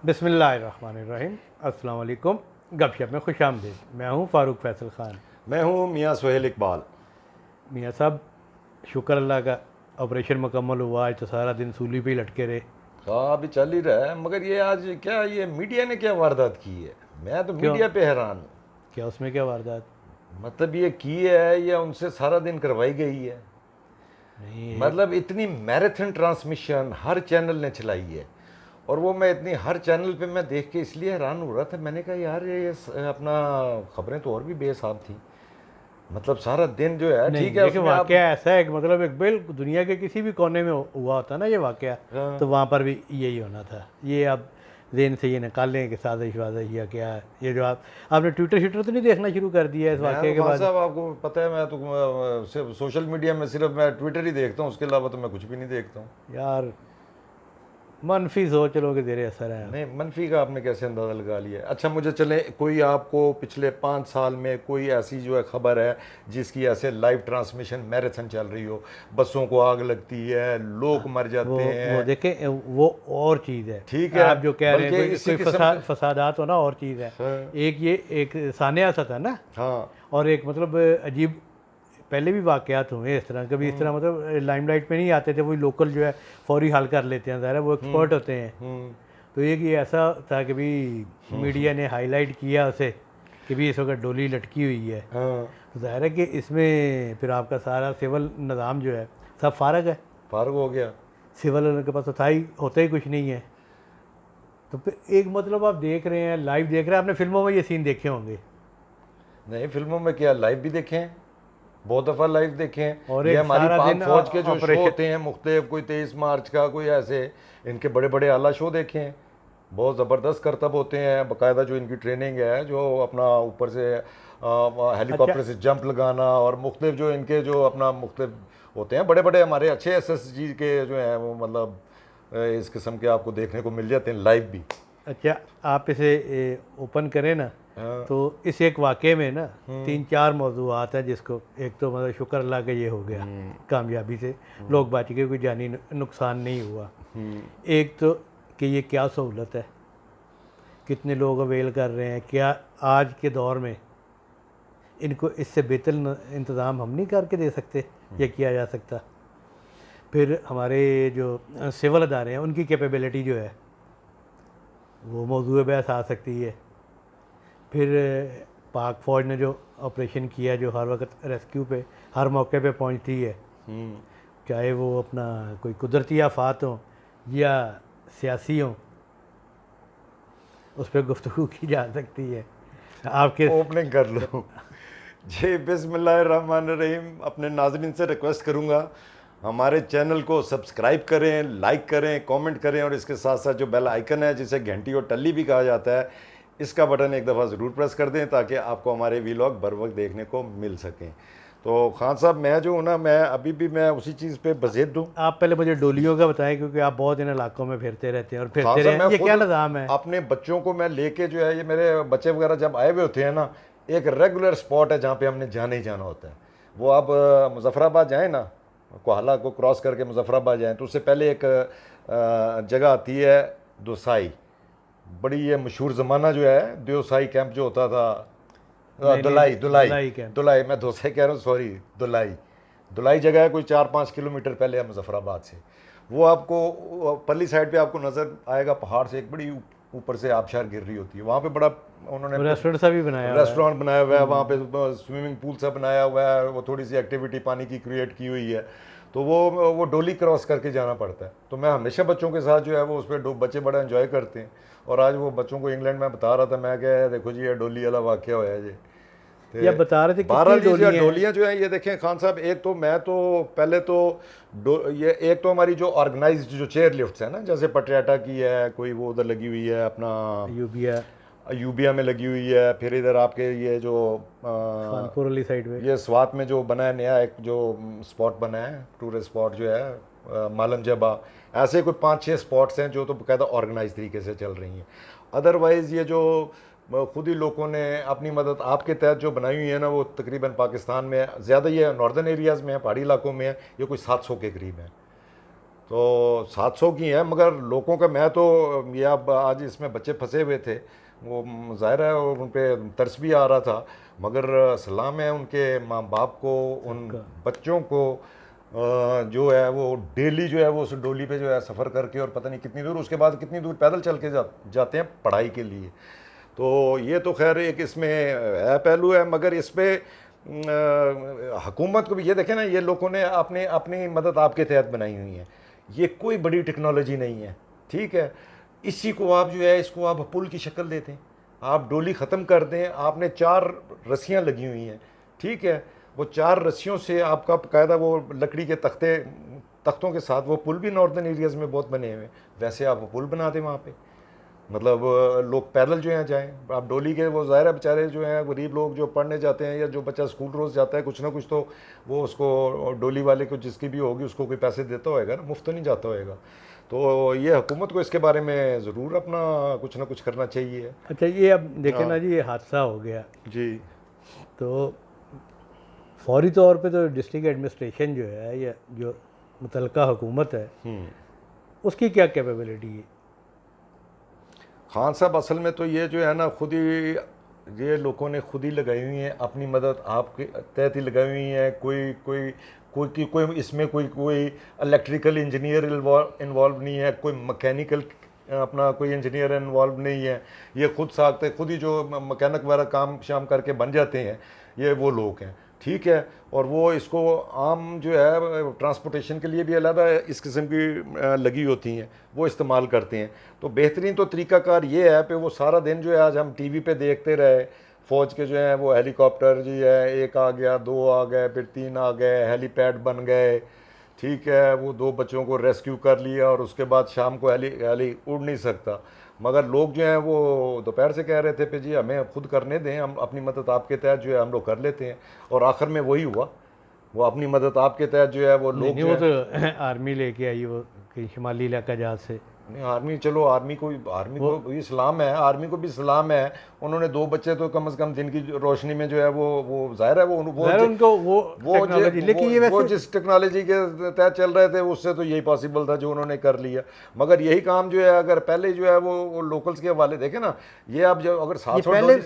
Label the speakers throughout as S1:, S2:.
S1: بسم اللہ الرحمن الرحیم، السلام علیکم۔ گپ شپ میں خوش آمدید۔ میں ہوں فاروق فیصل خان۔
S2: میں ہوں میاں سہیل اقبال۔
S1: میاں صاحب، شکر اللہ کا آپریشن مکمل ہوا، آج تو سارا دن سولی پہ ہی لٹکے رہے۔
S2: ہاں ابھی چل ہی رہا ہے، مگر یہ آج کیا یہ میڈیا نے کیا واردات کی ہے، میں تو
S1: کیوں؟
S2: میڈیا پہ حیران ہوں۔
S1: کیا اس میں کیا واردات؟
S2: مطلب یہ کی ہے یا ان سے سارا دن کروائی گئی ہے؟
S1: نہیں،
S2: مطلب اتنی میراتھن ٹرانسمیشن ہر چینل نے چلائی ہے، اور وہ میں اتنی ہر چینل پہ میں دیکھ کے اس لیے حیران ہو رہا تھا، میں نے کہا یار یہ اپنا خبریں تو اور بھی بے حساب تھیں۔ مطلب سارا دن جو ہے
S1: نہیں
S2: ٹھیک ہے، اس
S1: دیکھیں،
S2: میں آپ
S1: واقعہ ایسا ہے کہ مطلب ایک بالکل دنیا کے کسی بھی کونے میں ہوا ہوتا نا یہ واقعہ،
S2: ہاں،
S1: تو وہاں پر بھی یہی ہونا تھا۔ یہ اب ذہن سے یہ نکال لیں کہ سازش وازش یا کیا ہے۔ یہ جو آپ نے ٹویٹر شیٹر تو نہیں دیکھنا شروع کر دیا اس واقعے کے
S2: خان
S1: بعد؟
S2: صاحب آپ کو پتہ ہے میں تو صرف سوشل میڈیا میں صرف میں ٹویٹر ہی دیکھتا ہوں، اس کے علاوہ تو میں کچھ بھی نہیں دیکھتا ہوں۔
S1: یار منفی سوچ لوگ کے زیر اثر ہے۔
S2: نہیں، منفی کا آپ نے کیسے اندازہ لگا لیا ہے؟ اچھا مجھے چلیں، کوئی آپ کو پچھلے 5 سال میں کوئی ایسی جو ہے خبر ہے جس کی ایسے لائیو ٹرانسمیشن میراتھن چل رہی ہو، بسوں کو آگ لگتی ہے، لوگ مر جاتے
S1: وہ
S2: ہیں؟
S1: دیکھیں، وہ اور چیز ہے۔
S2: ٹھیک ہے،
S1: آپ جو کہہ رہے ہیں
S2: بلکہ
S1: کوئی
S2: اسی
S1: کوئی
S2: قسم
S1: فسادات ہونا اور چیز ہے۔
S2: ہاں
S1: یہ ایک ثانیہ سا تھا نا،
S2: ہاں
S1: اور ایک مطلب عجیب پہلے بھی واقعات ہوئے اس طرح کبھی، اس طرح مطلب لائم لائٹ میں نہیں آتے تھے، وہی لوکل جو ہے فوری حل کر لیتے ہیں، ظاہر ہے وہ ایکسپرٹ ہوتے ہیں۔
S2: ہوں
S1: تو یہ ایسا تھا کہ بھی میڈیا نے ہائی لائٹ کیا اسے کہ بھی اس وقت ڈولی لٹکی ہوئی ہے،
S2: ہاں،
S1: تو ظاہر ہے کہ اس میں پھر آپ کا سارا سول نظام جو ہے سب فارغ ہے۔
S2: فارغ ہو گیا۔
S1: سول والوں کے پاس ہوتا ہی کچھ نہیں ہے۔ تو پھر ایک مطلب آپ دیکھ رہے ہیں، لائیو دیکھ رہے ہیں، آپ نے فلموں میں یہ سین دیکھے ہوں گے،
S2: نہیں فلموں میں کیا، لائیو بھی دیکھیں، بہت دفعہ لائیو دیکھیں۔
S1: اور
S2: یہ
S1: ایک
S2: ہماری
S1: سارا
S2: پاک
S1: دن
S2: فوج کے جو شو
S1: آپریشن۔
S2: ہوتے ہیں مختلف، کوئی 23 مارچ کا، کوئی ایسے ان کے بڑے بڑے اعلیٰ شو دیکھیں، بہت زبردست کرتب ہوتے ہیں، باقاعدہ جو ان کی ٹریننگ ہے، جو اپنا اوپر سے ہیلی
S1: اچھا،
S2: کاپٹر سے جمپ لگانا، اور مختلف جو ان کے جو اپنا مختلف ہوتے ہیں، بڑے بڑے ہمارے اچھے ایس ایس جی کے جو ہیں وہ مطلب اس قسم کے آپ کو دیکھنے کو مل جاتے ہیں لائیو بھی۔
S1: اچھا آپ اسے اوپن کریں نا،
S2: ہاں،
S1: تو اس ایک واقعے میں نا 3-4 موضوعات ہیں، جس کو ایک تو مطلب شکر اللہ کا یہ ہو گیا کامیابی سے، لوگ بچ گئے، کوئی جانی نقصان نہیں ہوا۔ ایک تو کہ یہ کیا سہولت ہے، کتنے لوگ اویل کر رہے ہیں، کیا آج کے دور میں ان کو اس سے بہتر انتظام ہم نہیں کر کے دے سکتے یا کیا جا سکتا؟ پھر ہمارے جو سول ادارے ہیں ان کی کیپیبلٹی جو ہے وہ موضوع بحث آ سکتی ہے۔ پھر پاک فوج نے جو آپریشن کیا، جو ہر وقت ریسکیو پہ ہر موقع پہ پہنچتی ہے، چاہے وہ اپنا کوئی قدرتی آفات ہوں یا سیاسی ہوں، اس پہ گفتگو کی جا سکتی ہے۔ آپ کے
S2: اوپننگ کر لوں جی، بسم اللہ الرحمن الرحیم۔ اپنے ناظرین سے ریکویسٹ کروں گا ہمارے چینل کو سبسکرائب کریں، لائک کریں، کامنٹ کریں، اور اس کے ساتھ ساتھ جو بیل آئیکن ہے جسے گھنٹی اور ٹلی بھی کہا جاتا ہے، اس کا بٹن ایک دفعہ ضرور پریس کر دیں تاکہ آپ کو ہمارے ویلاگ بر وقت دیکھنے کو مل سکیں۔ تو خان صاحب میں جو ہوں نا، میں ابھی بھی میں اسی چیز پہ بزید دوں۔
S1: آپ پہلے مجھے ڈولیوں کا بتائیں، کیونکہ آپ بہت ان علاقوں میں پھرتے رہتے ہیں اور
S2: خان
S1: پھرتے
S2: صاحب
S1: رہے
S2: میں
S1: ہیں، یہ
S2: خود
S1: کیا نظام ہے؟
S2: اپنے بچوں کو میں لے کے جو ہے، یہ میرے بچے وغیرہ جب آئے ہوئے ہوتے ہیں نا، ایک ریگولر سپاٹ ہے جہاں پہ ہم نے جانا ہی جانا ہوتا ہے۔ وہ آپ مظفر آباد جائیں نا، کوہالہ کو کراس کر کے مظفر آباد جائیں تو اس سے پہلے ایک جگہ آتی ہے دوسائی، بڑی یہ مشہور زمانہ جو ہے دیوسائی کیمپ جو ہوتا تھا، دلائی دلائی
S1: دلائی کیمپ۔
S2: دلائی، میں دوسائی کہہ رہا ہوں، سوری، دلائی دلائی جگہ ہے، کوئی 4-5 کلومیٹر پہلے ہے مظفر آباد سے۔ وہ آپ کو پرلی سائڈ پہ آپ کو نظر آئے گا، پہاڑ سے ایک بڑی اوپر سے آبشار گر رہی ہوتی ہے، وہاں پہ بڑا انہوں نے
S1: ریسٹورنٹ سا بھی بنایا ہوا ہے۔
S2: ریسٹورانٹ بنایا ہوا ہے، وہاں پہ سوئمنگ پول سا بنایا ہوا ہے، وہ تھوڑی سی ایکٹیویٹی پانی کی کریٹ کی ہوئی ہے، تو وہ ڈولی کراس کر کے جانا پڑتا ہے۔ تو میں ہمیشہ بچوں کے ساتھ جو ہے وہ اس پہ بچے بڑا انجوائے کرتے ہیں، اور آج وہ بچوں کو انگلینڈ میں بتا رہا تھا، میں کہ دیکھو جی یہ ڈولی والا واقعہ ہوا ہے جی۔
S1: یہ بتا رہے تھے کتنی
S2: بہرحال جی، جو
S1: ڈولی ہیں؟
S2: ڈولیاں جو ہیں یہ دیکھیں خان صاحب، ایک تو میں تو پہلے تو یہ ایک تو ہماری جو آرگنائزڈ جو چیئر لفٹس ہیں نا، جیسے پٹیاٹا کی ہے، کوئی وہ ادھر لگی ہوئی ہے اپنا
S1: یوبیا،
S2: ایوبیا میں لگی ہوئی ہے، پھر ادھر آپ کے یہ جو
S1: خانپور والی سائڈ پہ۔
S2: یہ سوات میں جو بنا ہے نیا ایک جو اسپاٹ بنا ہے، ٹورسٹ اسپاٹ جو ہے مالم جبا، ایسے کوئی 5-6 اسپاٹس ہیں جو تو باقاعدہ آرگنائز طریقے سے چل رہی ہیں۔ ادروائز یہ جو خود ہی لوگوں نے اپنی مدد آپ کے تحت جو بنائی ہوئی ہے نا، وہ تقریباً پاکستان میں زیادہ یہ ناردرن ایریاز میں ہیں، پہاڑی علاقوں میں ہیں، یہ کوئی 700 کے قریب ہیں۔ تو 700 کی ہیں، مگر لوگوں کا میں تو یہ اب آج اس میں بچے پھنسے ہوئے تھے، وہ ظاہر ہے ان پہ ترس بھی آ رہا تھا، مگر سلام ہے ان کے ماں باپ کو، ان بچوں کو جو ہے وہ ڈیلی جو ہے وہ اس ڈولی پہ جو ہے سفر کر کے اور پتہ نہیں کتنی دور، اس کے بعد کتنی دور پیدل چل کے جاتے ہیں پڑھائی کے لیے. تو یہ تو خیر ایک اس میں ہے پہلو ہے، مگر اس پہ حکومت کو بھی یہ دیکھیں نا، یہ لوگوں نے اپنی مدد آپ کے تحت بنائی ہوئی ہے، یہ کوئی بڑی ٹیکنالوجی نہیں ہے، ٹھیک ہے. اسی کو آپ جو ہے اس کو آپ پل کی شکل دیتے ہیں، آپ ڈولی ختم کر دیں، آپ نے 4 رسیاں لگی ہوئی ہیں، ٹھیک ہے، وہ 4 رسیوں سے آپ کا باقاعدہ وہ لکڑی کے تختوں کے ساتھ وہ پل بھی ناردرن ایریاز میں بہت بنے ہوئے ہیں، ویسے آپ وہ پل بنا دیں وہاں پہ، مطلب لوگ پیدل جو ہیں جائیں. آپ ڈولی کے وہ ظاہر ہے بیچارے جو ہیں غریب لوگ جو پڑھنے جاتے ہیں یا جو بچہ اسکول روز جاتا ہے کچھ نہ کچھ تو وہ اس کو ڈولی والے کو جس کی بھی ہوگی اس کو کوئی پیسے دیتا ہوئے گا نا، مفت تو نہیں جاتا ہوئے گا. تو یہ حکومت کو اس کے بارے میں ضرور اپنا کچھ نہ کچھ کرنا چاہیے.
S1: اچھا یہ اب دیکھیں نا جی، یہ حادثہ ہو گیا
S2: جی.
S1: تو فوری طور پہ تو ڈسٹرکٹ ایڈمنسٹریشن جو ہے یا جو متعلقہ حکومت ہے اس کی کیا کیپیبلٹی ہے؟
S2: خان صاحب اصل میں تو یہ جو ہے نا خود ہی یہ لوگوں نے خود ہی لگائی ہوئی ہیں، اپنی مدد آپ کے تحت ہی لگائی ہوئی ہیں. کوئی اس میں کوئی الیکٹریکل انجینئر انوالو نہیں ہے، کوئی مکینیکل اپنا کوئی انجینئر انوالو نہیں ہے، یہ خود ساختے خود ہی جو مکینک وغیرہ کام شام کر کے بن جاتے ہیں، یہ وہ لوگ ہیں، ٹھیک ہے. اور وہ اس کو عام جو ہے ٹرانسپورٹیشن کے لیے بھی علیحدہ اس قسم کی لگی ہوتی ہیں، وہ استعمال کرتے ہیں. تو بہترین تو طریقہ کار یہ ہے کہ وہ سارا دن جو ہے آج ہم ٹی وی پہ دیکھتے رہے، فوج کے جو ہیں وہ ہیلی کاپٹر جی ہے، 1 آ گیا، 2 آ گئے، پھر 3 آ گئے، ہیلی پیڈ بن گئے، ٹھیک ہے، وہ 2 بچوں کو ریسکیو کر لیا اور اس کے بعد شام کو ہیلی اڑ نہیں سکتا. مگر لوگ جو ہیں وہ دوپہر سے کہہ رہے تھے کہ جی ہمیں خود کرنے دیں، ہم اپنی مدد آپ کے تحت جو ہے ہم لوگ کر لیتے ہیں، اور آخر میں وہی ہوا، وہ اپنی مدد آپ کے تحت جو ہے وہ لوگ
S1: نہیں، وہ تو آرمی لے کے آئی وہ کہیں شمالی علاقہ جہاز سے.
S2: نہیں آرمی، چلو آرمی کو بھی سلام ہے، آرمی کو بھی سلام ہے، انہوں نے 2 بچے تو کم از کم دن کی روشنی میں جو ہے وہ ظاہر ہے
S1: ان کو وہ ٹیکنالوجی، لیکن یہ
S2: وہ
S1: ویسے
S2: جس ٹیکنالوجی کے تحت چل رہے تھے اس سے تو یہی پاسبل تھا جو انہوں نے کر لیا. مگر یہی کام جو ہے اگر پہلے جو ہے وہ لوکلز کے حوالے دیکھیں نا، یہ اب جو اگر 700
S1: پہلے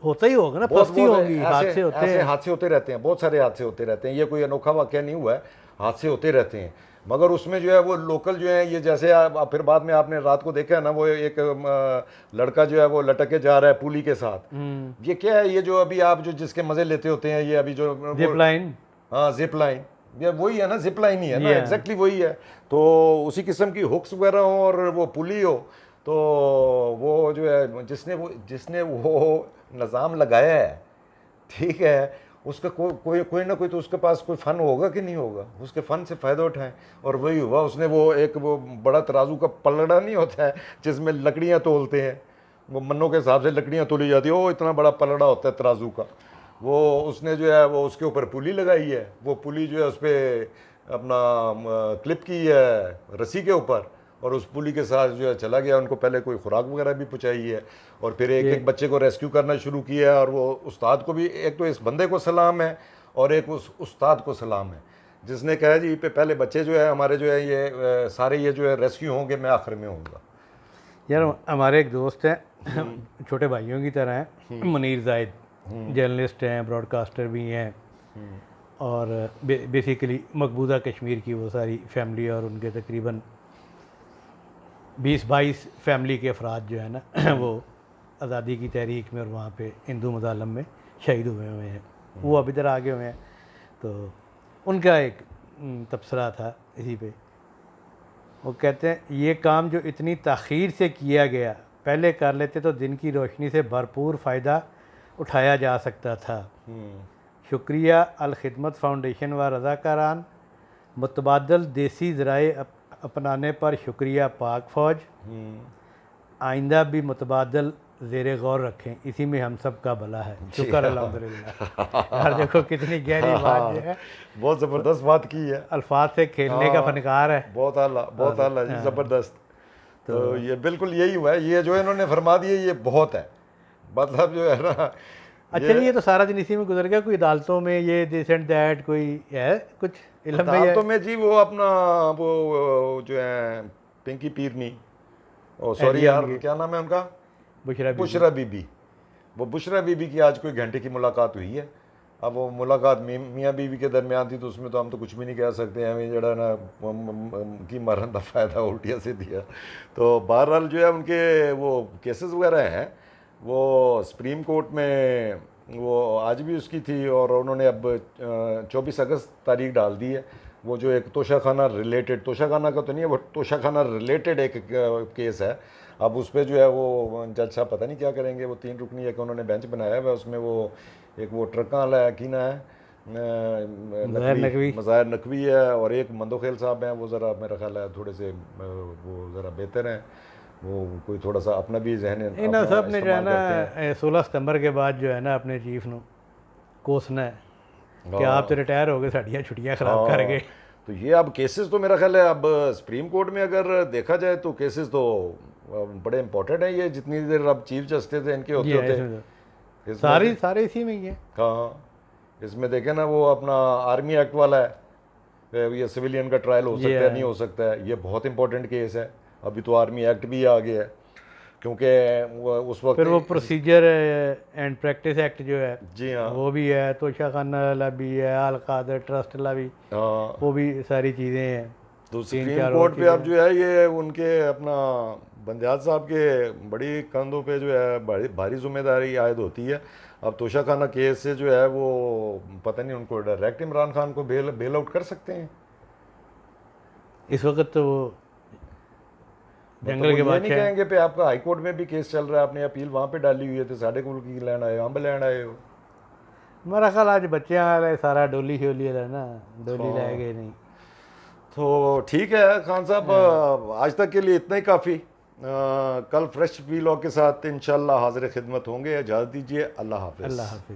S1: ہوتا ہی ہوگا نا، پستی ہوگی، حادثے ہوتے ہیں،
S2: ایسے حادثے ہوتے رہتے ہیں، بہت سارے حادثے ہوتے رہتے ہیں، یہ کوئی انوکھا واقعہ نہیں ہوا ہے، حادثے ہوتے رہتے ہیں. مگر اس میں جو ہے وہ لوکل جو ہیں، یہ جیسے پھر بعد میں آپ نے رات کو دیکھا ہے نا، وہ ایک لڑکا جو ہے وہ لٹک کے جا رہا ہے پولی کے ساتھ، یہ کیا ہے، یہ جو ابھی آپ جو جس کے مزے لیتے ہوتے ہیں، یہ ابھی جو
S1: زپ لائن،
S2: ہاں زپ لائن، یہ وہی ہے نا، زپ لائن ہی ہے نا، ایگزیکٹلی وہی ہے. تو اسی قسم کی ہکس وغیرہ ہوں اور وہ پولی ہو، تو وہ جو ہے جس نے وہ نظام لگایا ہے، ٹھیک ہے، اس کا کوئی نہ کوئی تو اس کے پاس کوئی فن ہوگا کہ نہیں ہوگا، اس کے فن سے فائدہ اٹھائیں. اور وہی ہوا، اس نے وہ بڑا ترازو کا پلڑا نہیں ہوتا ہے جس میں لکڑیاں تولتے ہیں، وہ منوں کے حساب سے لکڑیاں تولی جاتی ہیں، وہ اتنا بڑا پلڑا ہوتا ہے ترازو کا، وہ اس نے جو ہے وہ اس کے اوپر پولی لگائی ہے، وہ پولی جو ہے اس پہ اپنا کلپ کی ہے رسی کے اوپر، اور اس پولی کے ساتھ جو ہے چلا گیا. ان کو پہلے کوئی خوراک وغیرہ بھی پہنچائی ہے، اور پھر ایک بچے کو ریسکیو کرنا شروع کیا ہے. اور وہ استاد کو بھی، ایک تو اس بندے کو سلام ہے اور ایک اس استاد کو سلام ہے جس نے کہا جی پہلے بچے جو ہے ہمارے جو ہے یہ سارے یہ جو ہے ریسکیو ہوں گے، میں آخر میں ہوں گا.
S1: یار ہمارے ایک دوست ہیں، چھوٹے بھائیوں کی طرح ہیں، منیر زاہد، جرنلسٹ ہیں، براڈ کاسٹر بھی ہیں، اور بیسیکلی مقبوضہ کشمیر کی وہ ساری فیملی اور ان کے تقریباً 20-22 فیملی کے افراد جو ہے نا وہ آزادی کی تحریک میں اور وہاں پہ ہندو مظالم میں شہید ہوئے ہیں، وہ اب ادھر آگے ہوئے ہیں. تو ان کا ایک تبصرہ تھا اسی پہ، وہ کہتے ہیں یہ کام جو اتنی تاخیر سے کیا گیا، پہلے کر لیتے تو دن کی روشنی سے بھرپور فائدہ اٹھایا جا سکتا تھا. شکریہ الخدمت فاؤنڈیشن و رضاکاران، متبادل دیسی ذرائع اپنانے پر شکریہ پاک فوج، آئندہ بھی متبادل زیر غور رکھیں، اسی میں ہم سب کا بھلا ہے. شکر الحمدللہ. یار دیکھو کتنی گہری بات جو ہے،
S2: بہت زبردست بات کی ہے،
S1: الفاظ سے کھیلنے کا فنکار ہے.
S2: بہت اعلیٰ، بہت اعلیٰ جی، زبردست. تو یہ بالکل یہی ہوا ہے، یہ جو انہوں نے فرما دیے یہ بہت ہے، مطلب جو ہے نا
S1: اچھا جی، یہ تو سارا دن اسی میں گزر گیا. کوئی عدالتوں میں یہ دس اینڈ دیٹ کوئی ہے کچھ علم میں؟
S2: عدالتوں میں جی وہ اپنا وہ جو ہے پنکی پیرنی، او سوری یار کیا نام ہے ان کا، بشرا بی بی. وہ بشرا بی بی کی آج کوئی گھنٹے کی ملاقات ہوئی ہے. اب وہ ملاقات میاں بیوی کے درمیان تھی تو اس میں تو ہم تو کچھ بھی نہیں کہہ سکتے ہیں. ہمیں جڑا نا کی مرن دا فائدہ الٹیا سے دیا. تو بہرحال جو ہے ان کے وہ کیسز وغیرہ ہیں وہ سپریم کورٹ میں، وہ آج بھی اس کی تھی اور انہوں نے اب 24 اگست تاریخ ڈال دی ہے. وہ جو ایک توشہ خانہ ریلیٹڈ، توشہ خانہ کا تو نہیں ہے، وہ توشہ خانہ ریلیٹڈ ایک کیس ہے. اب اس پہ جو ہے وہ جج صاحب پتہ نہیں کیا کریں گے. وہ 3 رکنی ایک انہوں نے بینچ بنایا ہوا ہے. اس میں وہ ایک وہ ٹرکاں والا ہے، کینا ہے، مظاہر نقوی ہے، اور ایک مندوخیل صاحب ہیں. وہ ذرا میرا خیال ہے تھوڑے سے وہ ذرا بہتر ہیں. وہ کوئی تھوڑا سا اپنا بھی ذہن
S1: انہوں سب نے جو ہے نا 16 ستمبر کے بعد جو ہے نا اپنے چیف نو کوسنا ہے کہ آپ تو ریٹائر ہو گئے، ساڑیاں چھٹیاں خراب کر گئے.
S2: تو یہ اب کیسز تو میرا خیال ہے اب سپریم کورٹ میں اگر دیکھا جائے تو کیسز تو بڑے امپورٹنٹ ہیں. یہ جتنی دیر اب چیف جسٹس ہیں ان کے ہوتے ہوتے
S1: سارے اسی میں ہی ہیں.
S2: ہاں اس میں دیکھیں نا وہ اپنا آرمی ایکٹ والا ہے، یہ سویلین کا ٹرائل ہو سکتا ہے نہیں ہو سکتا ہے. یہ بہت امپورٹنٹ کیس ہے. ابھی تو آرمی ایکٹ بھی آ گیا ہے کیونکہ اس وقت
S1: پھر وہ پروسیجر اینڈ پریکٹس ایکٹ جو ہے
S2: جی ہاں
S1: وہ بھی ہے، توشہ خانہ والا بھی ہے، القادر ٹرسٹ والا بھی، وہ بھی ساری چیزیں ہیں.
S2: تو سپریم کورٹ پہ اب جو ہے یہ ان کے اپنا بندیال صاحب کے بڑی کندھوں پہ جو ہے بھاری ذمہ داری عائد ہوتی ہے. اب توشہ خانہ کیس سے جو ہے وہ پتہ نہیں ان کو ڈائریکٹ عمران خان کو بیل آؤٹ کر سکتے ہیں
S1: اس وقت. تو وہ جنگل کے
S2: بعد نہیں کہیں گے پہ آپ کا ہائی کورٹ میں بھی کیس چل رہا ہے، آپ نے اپیل وہاں پہ ڈالی ہوئی ہے تو ساڑھے کو کی لین آئے ہو، ہم لین آئے ہو.
S1: میرا خیال آج بچے آ رہے سارا ڈولی شولی ہے نا، ڈولی لائے گئے نہیں.
S2: تو ٹھیک ہے خان صاحب، آج تک کے لیے اتنا ہی کافی. کل فریش ویلاگ کے ساتھ انشاءاللہ حاضر خدمت ہوں گے. اجازت دیجیے، اللہ حافظ.
S1: اللہ حافظ.